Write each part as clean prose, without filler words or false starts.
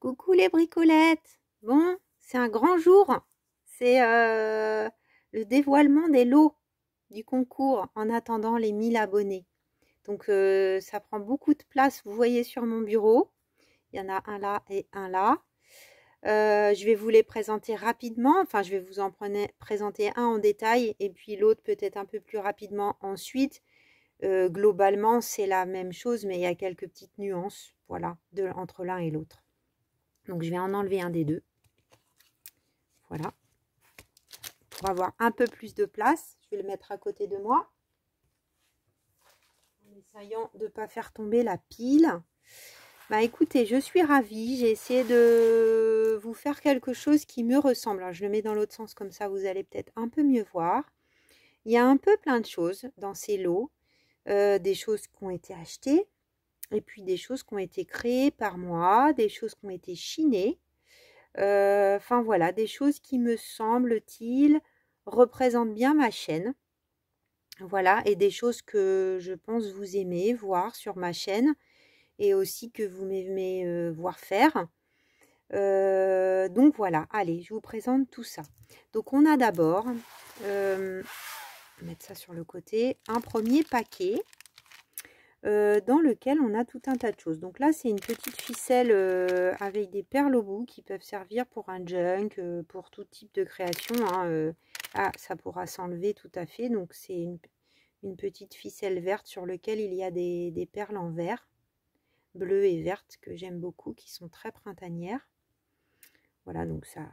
Coucou les bricolettes. Bon, c'est un grand jour. C'est le dévoilement des lots du concours en attendant les 1000 abonnés. Donc ça prend beaucoup de place. Vous voyez sur mon bureau, il y en a un là et un là. Je vais vous les présenter rapidement. Enfin, je vais vous en présenter un en détail et puis l'autre peut-être un peu plus rapidement ensuite. Globalement, c'est la même chose, mais il y a quelques petites nuances, voilà, entre l'un et l'autre. Donc, je vais en enlever un des deux. Voilà. Pour avoir un peu plus de place, je vais le mettre à côté de moi. En essayant de ne pas faire tomber la pile. Bah écoutez, je suis ravie. J'ai essayé de vous faire quelque chose qui me ressemble. Alors, je le mets dans l'autre sens, comme ça vous allez peut-être un peu mieux voir. Il y a un peu plein de choses dans ces lots. Des choses qui ont été achetées. Et puis des choses qui ont été créées par moi. Des choses qui ont été chinées. Enfin voilà, des choses qui me semble-t-il représentent bien ma chaîne. Voilà, et des choses que je pense vous aimez voir sur ma chaîne et aussi que vous m'aimez voir faire. Donc voilà, allez, je vous présente tout ça. Donc on a d'abord, mettre ça sur le côté, un premier paquet. Dans lequel on a tout un tas de choses. Donc là, c'est une petite ficelle avec des perles au bout qui peuvent servir pour un junk, pour tout type de création. Hein, Ah, ça pourra s'enlever tout à fait. Donc c'est une petite ficelle verte sur laquelle il y a des perles en vert, bleues et vertes, que j'aime beaucoup, qui sont très printanières. Voilà, donc ça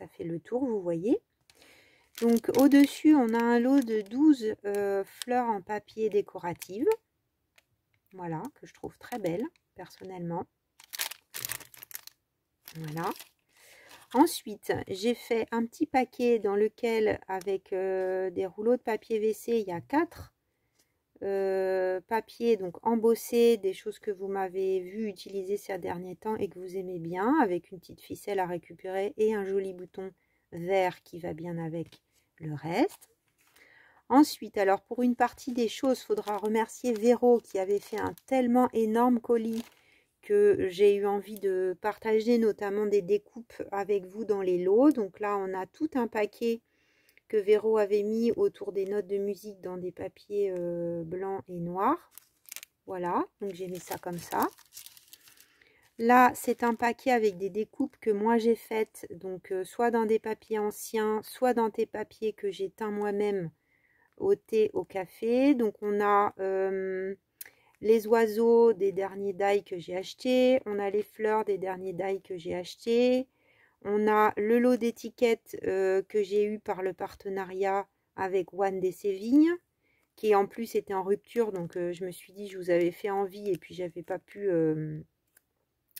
fait le tour, vous voyez. Donc au-dessus, on a un lot de 12 fleurs en papier décoratives. Voilà, que je trouve très belle, personnellement. Voilà. Ensuite, j'ai fait un petit paquet dans lequel, avec des rouleaux de papier WC, il y a 4 papiers donc embossés, des choses que vous m'avez vu utiliser ces derniers temps et que vous aimez bien, avec une petite ficelle à récupérer et un joli bouton vert qui va bien avec le reste. Ensuite, alors pour une partie des choses, il faudra remercier Véro qui avait fait un tellement énorme colis que j'ai eu envie de partager, notamment des découpes avec vous dans les lots. Donc là, on a tout un paquet que Véro avait mis autour des notes de musique dans des papiers blancs et noirs. Voilà, donc j'ai mis ça comme ça. Là, c'est un paquet avec des découpes que moi j'ai faites, donc soit dans des papiers anciens, soit dans des papiers que j'ai teints moi-même au thé, au café. Donc on a les oiseaux des derniers die que j'ai achetés, on a les fleurs des derniers die que j'ai achetés, on a le lot d'étiquettes que j'ai eu par le partenariat avec Juan de Sévigne, qui en plus était en rupture, donc je me suis dit je vous avais fait envie et puis j'avais pas pu,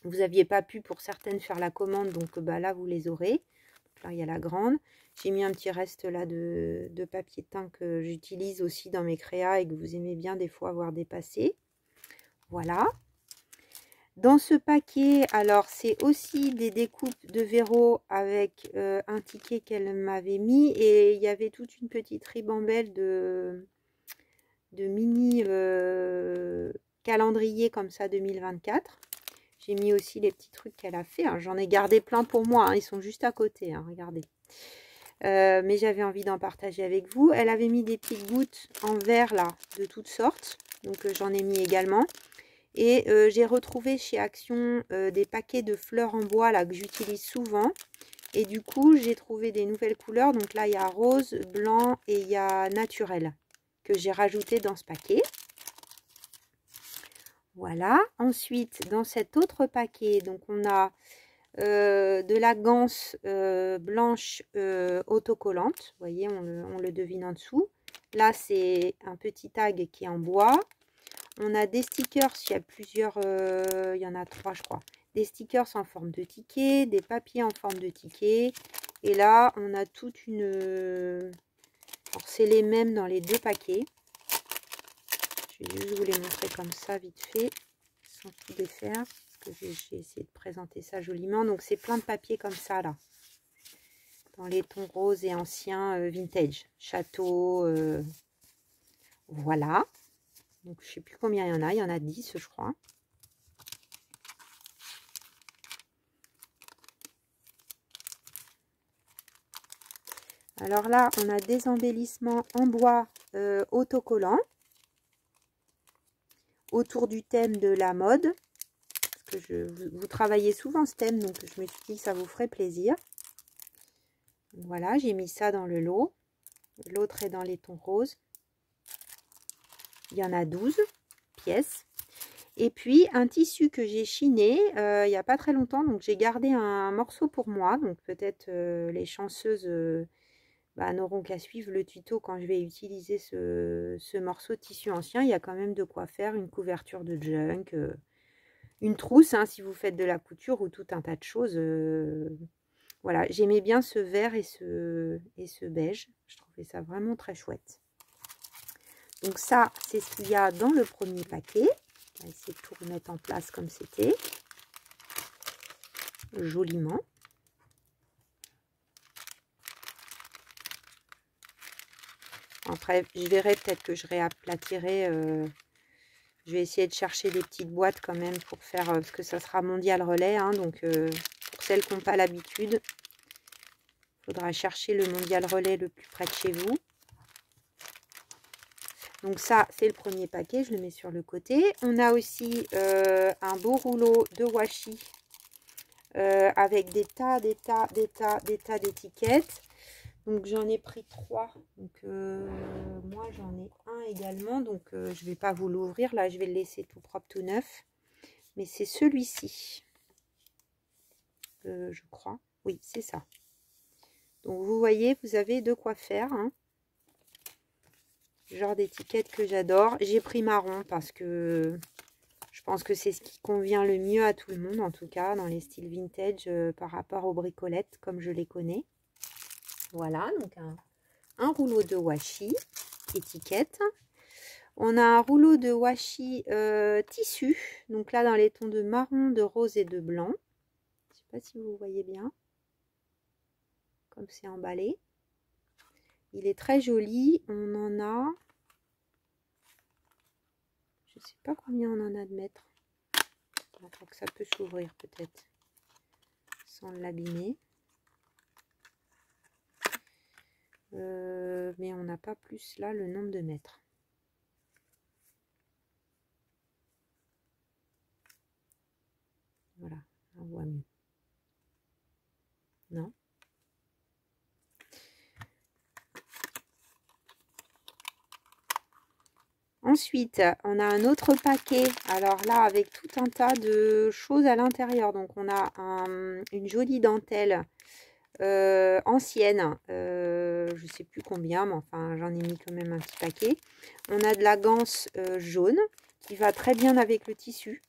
vous aviez pas pu pour certaines faire la commande, donc bah là vous les aurez. Donc là il y a la grande. J'ai mis un petit reste là de papier teint que j'utilise aussi dans mes créas et que vous aimez bien des fois avoir dépassé. Voilà. Dans ce paquet, alors c'est aussi des découpes de Véro avec un ticket qu'elle m'avait mis et il y avait toute une petite ribambelle de mini calendrier comme ça 2024. J'ai mis aussi les petits trucs qu'elle a fait. J'en ai gardé plein pour moi, hein, ils sont juste à côté, hein, regardez. Mais j'avais envie d'en partager avec vous. Elle avait mis des petites gouttes en verre là, de toutes sortes. Donc j'en ai mis également. Et j'ai retrouvé chez Action des paquets de fleurs en bois là que j'utilise souvent. Et du coup, j'ai trouvé des nouvelles couleurs. Donc là, il y a rose, blanc et il y a naturel que j'ai rajouté dans ce paquet. Voilà. Ensuite, dans cet autre paquet, donc on a de la ganse blanche autocollante. Vous voyez, on le devine en dessous. Là, c'est un petit tag qui est en bois. On a des stickers, il y a plusieurs, il y en a 3 je crois. Des stickers en forme de ticket, des papiers en forme de ticket. Et là, on a toute une... c'est les mêmes dans les deux paquets. Je vais juste vous les montrer comme ça, vite fait, sans tout défaire. Parce que j'ai essayé de présenter ça joliment. Donc, c'est plein de papiers comme ça, là. Dans les tons roses et anciens vintage. Château, voilà. Donc, je ne sais plus combien il y en a. Il y en a 10, je crois. Alors là, on a des embellissements en bois autocollants autour du thème de la mode. Parce que vous travaillez souvent ce thème, donc je me suis dit que ça vous ferait plaisir. Voilà, j'ai mis ça dans le lot. L'autre est dans les tons roses. Il y en a 12 pièces. Et puis un tissu que j'ai chiné il n'y a pas très longtemps. Donc j'ai gardé un morceau pour moi. Donc peut-être les chanceuses n'auront qu'à suivre le tuto quand je vais utiliser ce morceau de tissu ancien. Il y a quand même de quoi faire une couverture de junk, une trousse hein, si vous faites de la couture ou tout un tas de choses. Voilà, j'aimais bien ce vert et ce beige. Je trouvais ça vraiment très chouette. Donc ça, c'est ce qu'il y a dans le premier paquet. On va essayer de tout remettre en place comme c'était. Joliment. Après, je verrai peut-être que je réaplatirai. Je vais essayer de chercher des petites boîtes quand même pour faire, parce que ça sera mondial relais. Hein, donc, pour celles qui n'ont pas l'habitude, il faudra chercher le mondial relais le plus près de chez vous. Donc ça, c'est le premier paquet. Je le mets sur le côté. On a aussi un beau rouleau de washi avec des tas d'étiquettes. Donc j'en ai pris 3. Donc moi j'en ai un également. Donc je ne vais pas vous l'ouvrir. Là je vais le laisser tout propre, tout neuf. Mais c'est celui-ci. Je crois. Oui, c'est ça. Donc vous voyez, vous avez de quoi faire. Hein. Genre d'étiquette que j'adore. J'ai pris marron parce que je pense que c'est ce qui convient le mieux à tout le monde. En tout cas dans les styles vintage par rapport aux bricolettes comme je les connais. Voilà, donc un rouleau de washi, étiquette. On a un rouleau de washi tissu. Donc là, dans les tons de marron, de rose et de blanc. Je ne sais pas si vous voyez bien. Comme c'est emballé. Il est très joli. On en a... Je ne sais pas combien on en a de mètres. Je crois que ça peut s'ouvrir peut-être. Sans l'abîmer. Mais on n'a pas plus là le nombre de mètres. Voilà, on voit mieux. Non. Ensuite, on a un autre paquet. Alors là, avec tout un tas de choses à l'intérieur. Donc, on a une jolie dentelle ancienne. Je ne sais plus combien, mais enfin, j'en ai mis quand même un petit paquet. On a de la ganse jaune qui va très bien avec le tissu.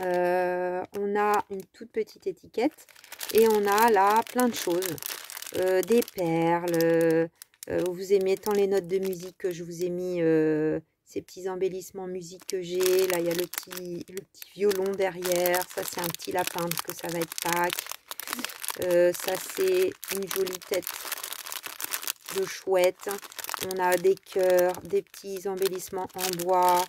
On a une toute petite étiquette. Et on a là plein de choses. Des perles. Vous aimez tant les notes de musique que je vous ai mis ces petits embellissements musique que j'ai. Là, il y a le petit violon derrière. Ça, c'est un petit lapin parce que ça va être Pâques. Ça, c'est une jolie tête de chouette. On a des cœurs, des petits embellissements en bois.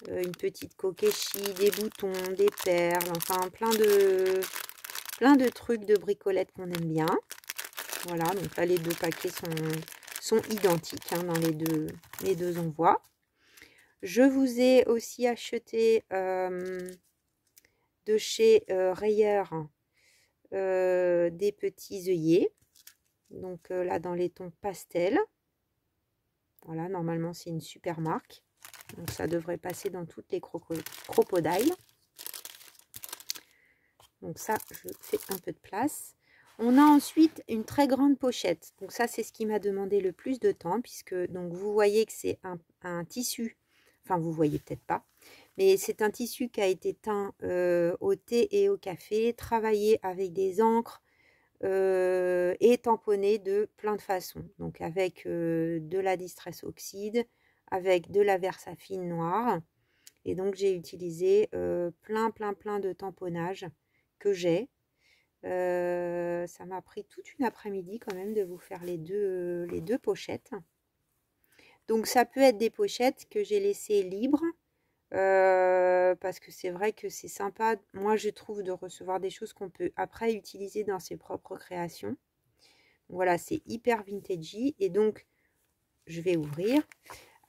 Une petite kokeshi, des boutons, des perles. Enfin, plein de trucs de bricolettes qu'on aime bien. Voilà, donc là, les deux paquets sont identiques hein, dans les deux envois. Je vous ai aussi acheté de chez Rayer des petits œillets. Donc là, dans les tons pastel. Voilà, normalement, c'est une super marque. Donc ça devrait passer dans toutes les crocodiles. Donc ça, je fais un peu de place. On a ensuite une très grande pochette. Donc ça, c'est ce qui m'a demandé le plus de temps, puisque donc vous voyez que c'est un tissu. Enfin, vous voyez peut-être pas, mais c'est un tissu qui a été teint au thé et au café, travaillé avec des encres et tamponné de plein de façons. Donc avec de la Distress Oxide, avec de la Versafine noire. Et donc j'ai utilisé plein de tamponnages que j'ai. Ça m'a pris toute une après-midi quand même de vous faire les deux pochettes. Donc ça peut être des pochettes que j'ai laissées libres parce que c'est vrai que c'est sympa. Moi je trouve de recevoir des choses qu'on peut après utiliser dans ses propres créations. Voilà, c'est hyper vintagey. Et donc, je vais ouvrir.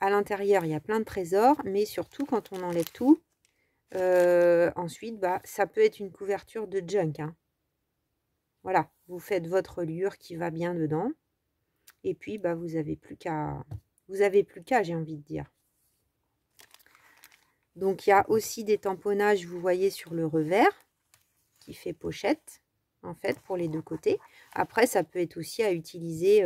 À l'intérieur, il y a plein de trésors, mais surtout, quand on enlève tout, ensuite, bah, ça peut être une couverture de junk, hein. Voilà, vous faites votre reliure qui va bien dedans. Et puis, bah, vous avez plus qu'à, j'ai envie de dire. Donc, il y a aussi des tamponnages, vous voyez, sur le revers, qui fait pochette, en fait, pour les deux côtés. Après, ça peut être aussi à utiliser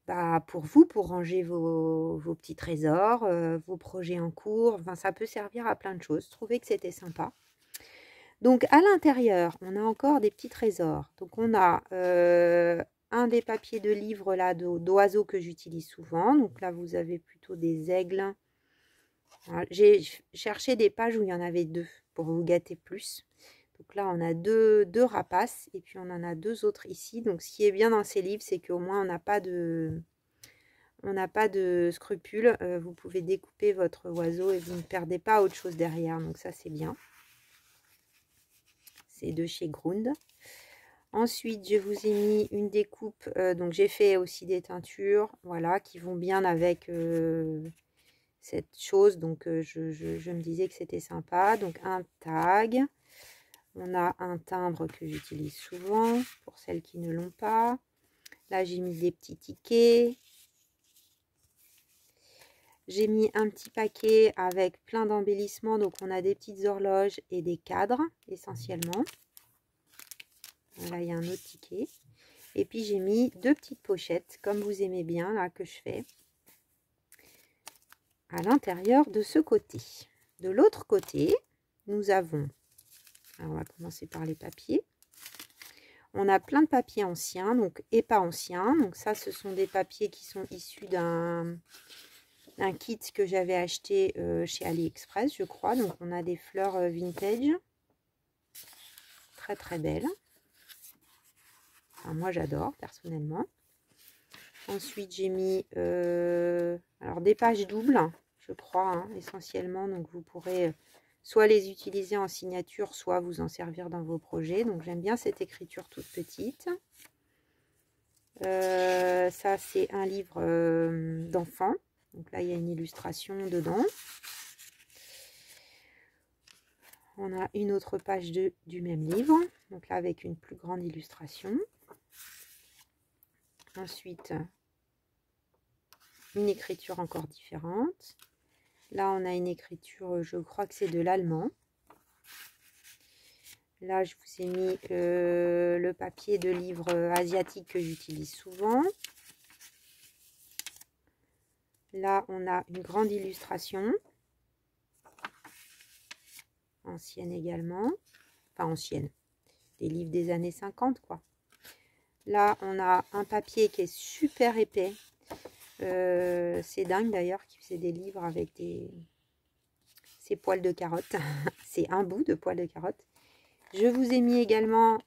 bah, pour vous, pour ranger vos petits trésors, vos projets en cours. Enfin, ça peut servir à plein de choses. Je trouvais que c'était sympa. Donc, à l'intérieur, on a encore des petits trésors. Donc, on a un des papiers de livre là d'oiseaux que j'utilise souvent. Donc là, vous avez plutôt des aigles. J'ai cherché des pages où il y en avait deux pour vous gâter plus. Donc là, on a deux rapaces et puis on en a deux autres ici. Donc, ce qui est bien dans ces livres, c'est qu'au moins, on n'a pas de scrupules. Vous pouvez découper votre oiseau et vous ne perdez pas autre chose derrière. Donc ça, c'est bien. C'est de chez Grund. Ensuite, je vous ai mis une découpe. Donc, j'ai fait aussi des teintures, voilà, qui vont bien avec cette chose. Donc, je me disais que c'était sympa. Donc, un tag. On a un timbre que j'utilise souvent pour celles qui ne l'ont pas. Là, j'ai mis des petits tickets. J'ai mis un petit paquet avec plein d'embellissements. Donc, on a des petites horloges et des cadres, essentiellement. Voilà, il y a un autre ticket. Et puis, j'ai mis deux petites pochettes, comme vous aimez bien, là, que je fais, à l'intérieur de ce côté. De l'autre côté, nous avons... Alors, on va commencer par les papiers. On a plein de papiers anciens, donc et pas anciens. Donc, ça, ce sont des papiers qui sont issus d'un kit que j'avais acheté chez AliExpress, je crois. Donc, on a des fleurs vintage. Très, très belles. Enfin, moi, j'adore, personnellement. Ensuite, j'ai mis alors des pages doubles, je crois, hein, essentiellement. Donc, vous pourrez soit les utiliser en signature, soit vous en servir dans vos projets. Donc, j'aime bien cette écriture toute petite. Ça, c'est un livre d'enfant. Donc là, il y a une illustration dedans. On a une autre page du même livre. Donc là, avec une plus grande illustration. Ensuite, une écriture encore différente. Là, on a une écriture, je crois que c'est de l'allemand. Là, je vous ai mis le papier de livre asiatique que j'utilise souvent. Là, on a une grande illustration. Ancienne également. Enfin, ancienne. Des livres des années 50, quoi. Là, on a un papier qui est super épais. C'est dingue d'ailleurs qu'il faisait des livres avec ces poils de carotte. C'est un bout de poils de carotte. Je vous ai mis également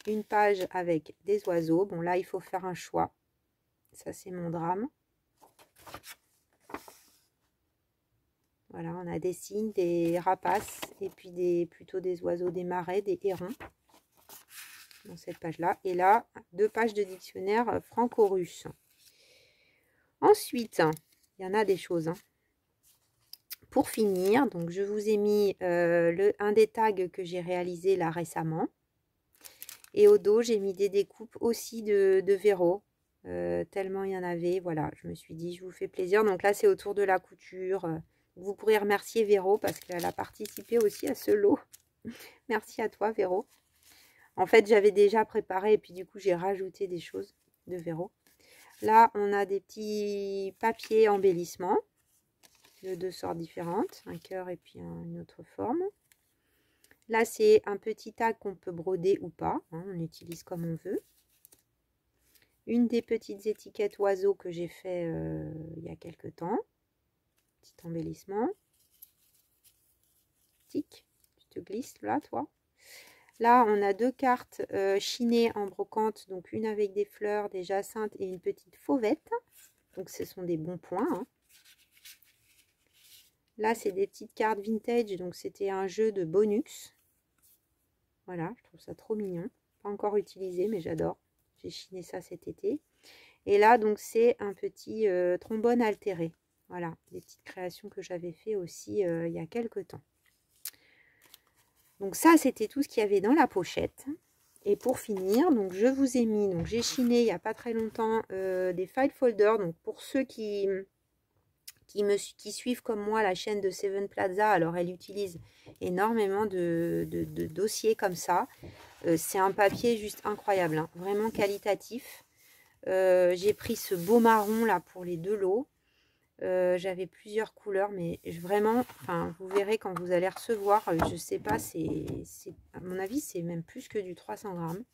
une page avec des oiseaux. Bon, là, il faut faire un choix. Ça, c'est mon drame. Voilà, on a des cygnes, des rapaces et puis plutôt des oiseaux, des marais, des hérons. Dans cette page-là. Et là, deux pages de dictionnaire franco-russe. Ensuite, il y en a des choses. Hein. Pour finir, donc je vous ai mis un des tags que j'ai réalisé là récemment. Et au dos, j'ai mis des découpes aussi de Véro. Tellement il y en avait. Voilà, je me suis dit, je vous fais plaisir. Donc là, c'est autour de la couture. Vous pourrez remercier Véro parce qu'elle a participé aussi à ce lot. Merci à toi, Véro. En fait, j'avais déjà préparé et puis du coup, j'ai rajouté des choses de Véro. Là, on a des petits papiers embellissement de deux sortes différentes, un cœur et puis une autre forme. Là, c'est un petit tag qu'on peut broder ou pas, hein, on utilise comme on veut. Une des petites étiquettes oiseaux que j'ai fait il y a quelques temps. Petit embellissement. Tic, tu te glisses là, toi. Là, on a deux cartes chinées en brocante, donc une avec des fleurs, des jacinthes et une petite fauvette. Donc, ce sont des bons points. Hein. Là, c'est des petites cartes vintage, donc c'était un jeu de bonus. Voilà, je trouve ça trop mignon. Pas encore utilisé, mais j'adore. J'ai chiné ça cet été. Et là, donc, c'est un petit trombone altéré. Voilà, des petites créations que j'avais fait aussi il y a quelques temps. Donc ça, c'était tout ce qu'il y avait dans la pochette. Et pour finir, donc je vous ai mis, donc j'ai chiné il n'y a pas très longtemps des file folders. Donc pour ceux qui suivent comme moi la chaîne de Seven Plaza, alors elle utilise énormément de dossiers comme ça. C'est un papier juste incroyable, hein, vraiment qualitatif. J'ai pris ce beau marron là pour les 2 lots. J'avais plusieurs couleurs, mais vraiment, enfin, vous verrez quand vous allez recevoir, je sais pas, à mon avis, c'est même plus que du 300 grammes.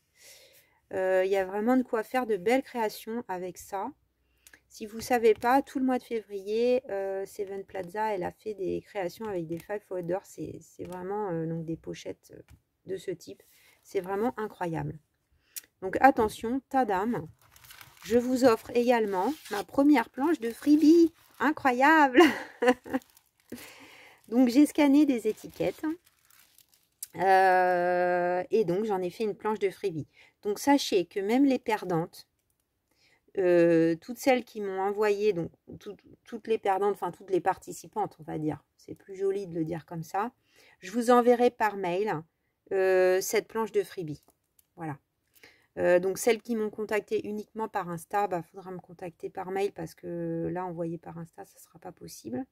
Il y a vraiment de quoi faire de belles créations avec ça. Si vous ne savez pas, tout le mois de février, Seven Plaza, elle a fait des créations avec des file folders. C'est vraiment donc des pochettes de ce type. C'est vraiment incroyable. Donc attention, tadam! Je vous offre également ma première planche de freebie. Incroyable! Donc j'ai scanné des étiquettes. Et donc j'en ai fait une planche de freebie. Donc sachez que même les perdantes, toutes celles qui m'ont envoyé, donc toutes les perdantes, enfin toutes les participantes, on va dire, c'est plus joli de le dire comme ça, je vous enverrai par mail cette planche de freebie. Voilà. Donc celles qui m'ont contacté uniquement par Insta, bah, faudra me contacter par mail parce que là, envoyer par Insta, ça ne sera pas possible.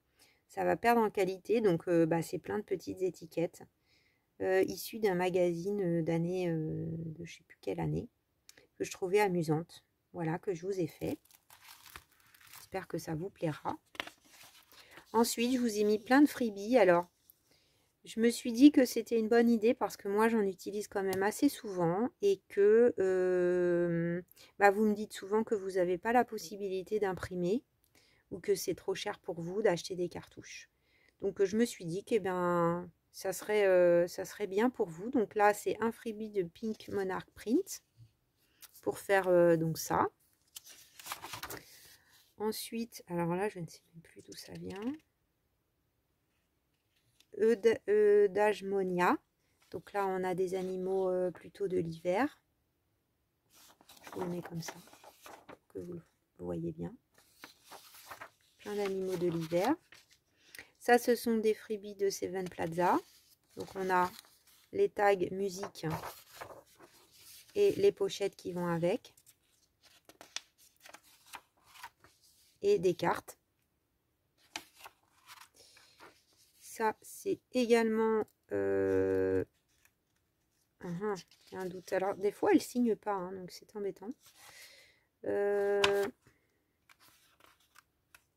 Ça va perdre en qualité, donc bah, c'est plein de petites étiquettes issues d'un magazine d'année, de je ne sais plus quelle année, que je trouvais amusante. Voilà, que je vous ai fait. J'espère que ça vous plaira. Ensuite, je vous ai mis plein de freebies. Alors, je me suis dit que c'était une bonne idée parce que moi, j'en utilise quand même assez souvent et que bah, vous me dites souvent que vous n'avez pas la possibilité d'imprimer ou que c'est trop cher pour vous d'acheter des cartouches. Donc, je me suis dit que ben, ça serait bien pour vous. Donc là, c'est un freebie de Pink Monarch Print pour faire donc ça. Ensuite, alors là, je ne sais même plus d'où ça vient. Eudagmonia. Donc là, on a des animaux plutôt de l'hiver. Je vous le mets comme ça, pour que vous le voyez bien. Plein d'animaux de l'hiver. Ça, ce sont des freebies de Seven Plaza. Donc on a les tags musique et les pochettes qui vont avec. Et des cartes. Ça, c'est également... il y a un doute. Alors, des fois, elle ne signe pas, hein, donc c'est embêtant.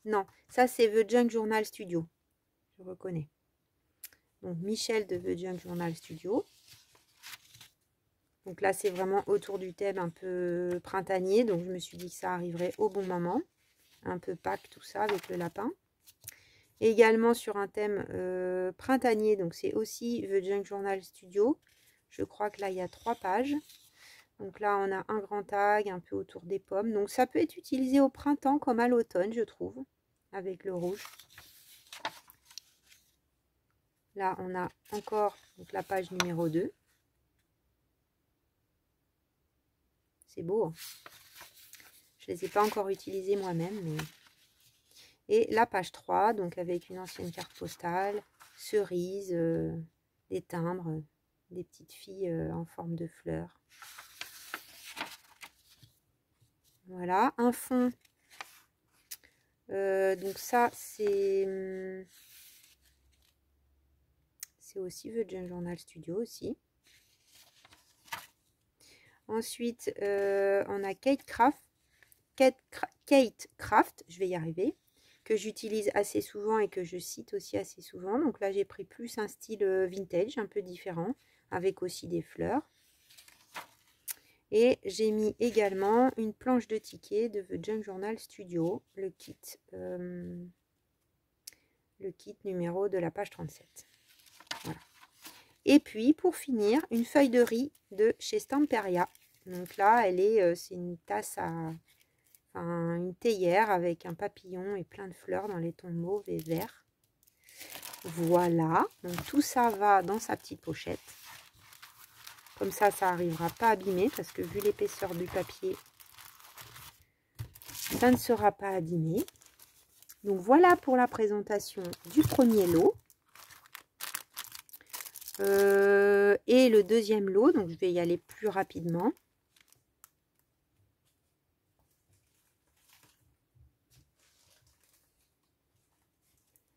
Non, ça, c'est The Junk Journal Studio. Je reconnais. Donc, Michel de The Junk Journal Studio. Donc là, c'est vraiment autour du thème un peu printanier. Donc, je me suis dit que ça arriverait au bon moment. Un peu Pâques, tout ça, avec le lapin. Et également sur un thème printanier. Donc, c'est aussi The Junk Journal Studio. Je crois que là, il y a 3 pages. Donc là, on a un grand tag un peu autour des pommes. Donc, ça peut être utilisé au printemps comme à l'automne, je trouve, avec le rouge. Là, on a encore donc, la page numéro 2. C'est beau, hein. Je ne les ai pas encore utilisés moi-même. Mais... Et la page 3, donc avec une ancienne carte postale, cerises, des timbres, des petites filles en forme de fleurs. Voilà, un fond. Donc ça, c'est aussi The Junk Journal Studio aussi. Ensuite, on a Kate Craft, je vais y arriver, que j'utilise assez souvent et que je cite aussi assez souvent. Donc là, j'ai pris plus un style vintage, un peu différent, avec aussi des fleurs. Et j'ai mis également une planche de tickets de The Junk Journal Studio, le kit numéro de la page 37. Voilà. Et puis, pour finir, une feuille de riz de chez Stamperia. Donc là, c'est une tasse une théière avec un papillon et plein de fleurs dans les tons mauve et vert. Voilà, donc tout ça va dans sa petite pochette. Comme ça n'arrivera pas abîmé parce que vu l'épaisseur du papier, ça ne sera pas abîmé. Donc voilà pour la présentation du premier lot. Et le deuxième lot, donc je vais y aller plus rapidement.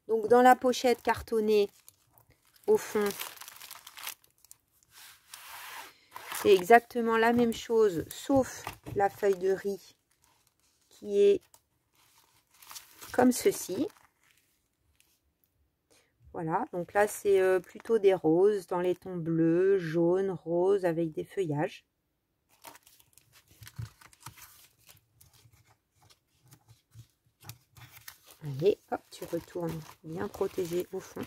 Donc dans la pochette cartonnée, au fond, c'est exactement la même chose, sauf la feuille de riz qui est comme ceci. Voilà, donc là c'est plutôt des roses dans les tons bleus, jaunes, roses avec des feuillages. Allez, hop, tu retournes bien protégé au fond.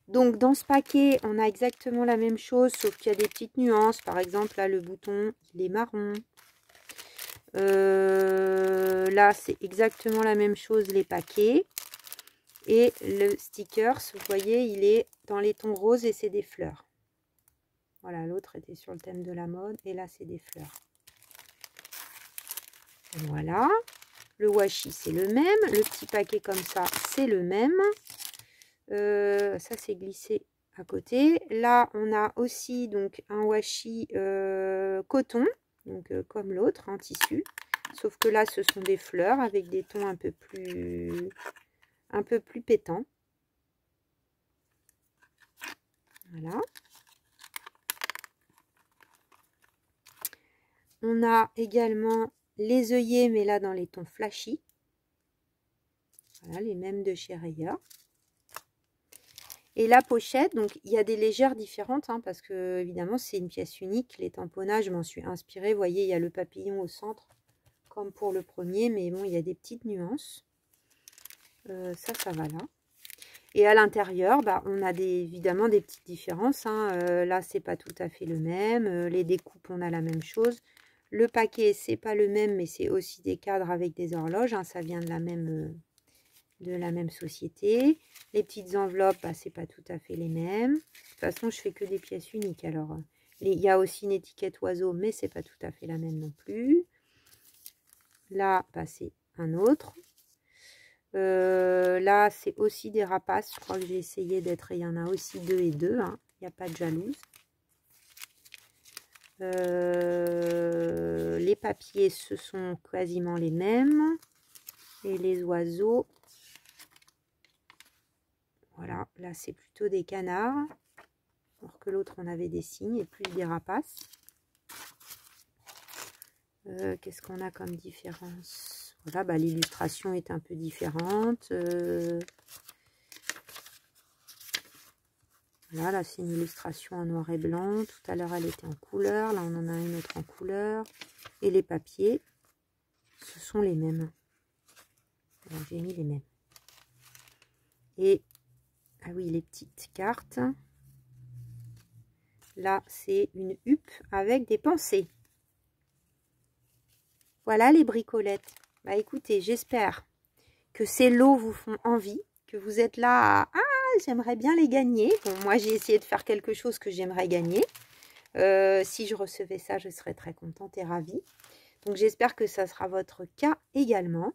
Donc dans ce paquet, on a exactement la même chose, sauf qu'il y a des petites nuances. Par exemple, là le bouton, il est marron. Là, c'est exactement la même chose, les paquets. Et le sticker, vous voyez, il est dans les tons roses et c'est des fleurs. Voilà, l'autre était sur le thème de la mode et là, c'est des fleurs. Voilà. Le washi, c'est le même. Le petit paquet comme ça, c'est le même. Ça, c'est glissé à côté. Là, on a aussi donc un washi coton, donc comme l'autre, en tissu. Sauf que là, ce sont des fleurs avec des tons un peu plus pétants. Voilà. On a également les œillets, mais là dans les tons flashy. Voilà, les mêmes de chez Raya. Et la pochette, donc il y a des légères différentes, hein, parce que évidemment c'est une pièce unique. Les tamponnages, je m'en suis inspirée. Vous voyez, il y a le papillon au centre, comme pour le premier, mais bon, il y a des petites nuances. Ça va là. Et à l'intérieur, bah, on a évidemment des petites différences. Hein. Là, c'est pas tout à fait le même. Les découpes, on a la même chose. Le paquet, c'est pas le même, mais c'est aussi des cadres avec des horloges. Hein. Ça vient de la même société. Les petites enveloppes, bah, c'est pas tout à fait les mêmes. De toute façon, je fais que des pièces uniques. Alors, il y a aussi une étiquette oiseau, mais c'est pas tout à fait la même non plus. Là, bah, c'est un autre. Là, c'est aussi des rapaces. Je crois que j'ai essayé d'être... Il y en a aussi 2 et 2. Hein. Il n'y a pas de jalouse. Les papiers, ce sont quasiment les mêmes. Et les oiseaux... Voilà, là, c'est plutôt des canards. Alors que l'autre, on avait des cygnes et plus des rapaces. Qu'est-ce qu'on a comme différence? Voilà, bah, l'illustration est un peu différente. Voilà, là c'est une illustration en noir et blanc. Tout à l'heure elle était en couleur. Là on en a une autre en couleur. Et les papiers, ce sont les mêmes. J'ai mis les mêmes. Et, ah oui, les petites cartes. Là c'est une huppe avec des pensées. Voilà les bricolettes. Bah écoutez, j'espère que ces lots vous font envie, que vous êtes là à... Ah, j'aimerais bien les gagner. Bon, moi, j'ai essayé de faire quelque chose que j'aimerais gagner. Si je recevais ça, je serais très contente et ravie. Donc, j'espère que ça sera votre cas également.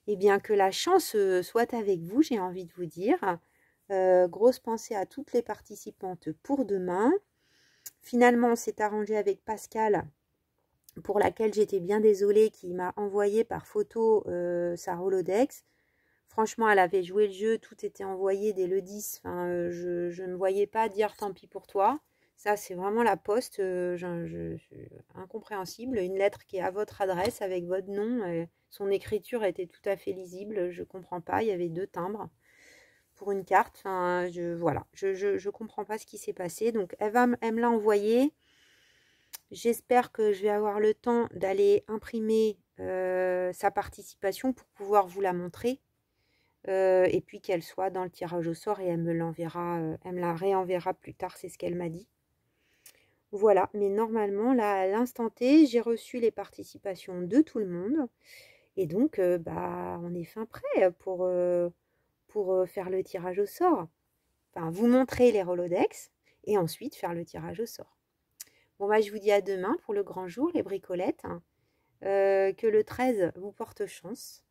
Et bien, que la chance soit avec vous, j'ai envie de vous dire. Grosse pensée à toutes les participantes pour demain. Finalement, on s'est arrangé avec Pascal, pour laquelle j'étais bien désolée, qui m'a envoyé par photo sa Rolodex. Franchement, elle avait joué le jeu, tout était envoyé dès le 10. Enfin, je ne voyais pas dire tant pis pour toi. Ça, c'est vraiment la poste incompréhensible. Une lettre qui est à votre adresse avec votre nom. Son écriture était tout à fait lisible. Je ne comprends pas. Il y avait 2 timbres pour une carte. Enfin, voilà, je comprends pas ce qui s'est passé. Donc, elle me l'a envoyé. J'espère que je vais avoir le temps d'aller imprimer sa participation pour pouvoir vous la montrer. Et puis qu'elle soit dans le tirage au sort et elle me l'enverra, elle me la réenverra plus tard, c'est ce qu'elle m'a dit. Voilà, mais normalement, là, à l'instant T, j'ai reçu les participations de tout le monde. Et donc, bah, on est fin prêt pour faire le tirage au sort. Enfin, vous montrer les Rolodex. et ensuite faire le tirage au sort. Bon, bah, je vous dis à demain pour le grand jour, les bricolettes. Que le 13 vous porte chance.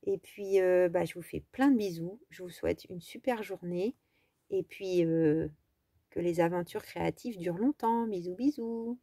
Et puis, bah, je vous fais plein de bisous. Je vous souhaite une super journée. Et puis, que les aventures créatives durent longtemps. Bisous, bisous.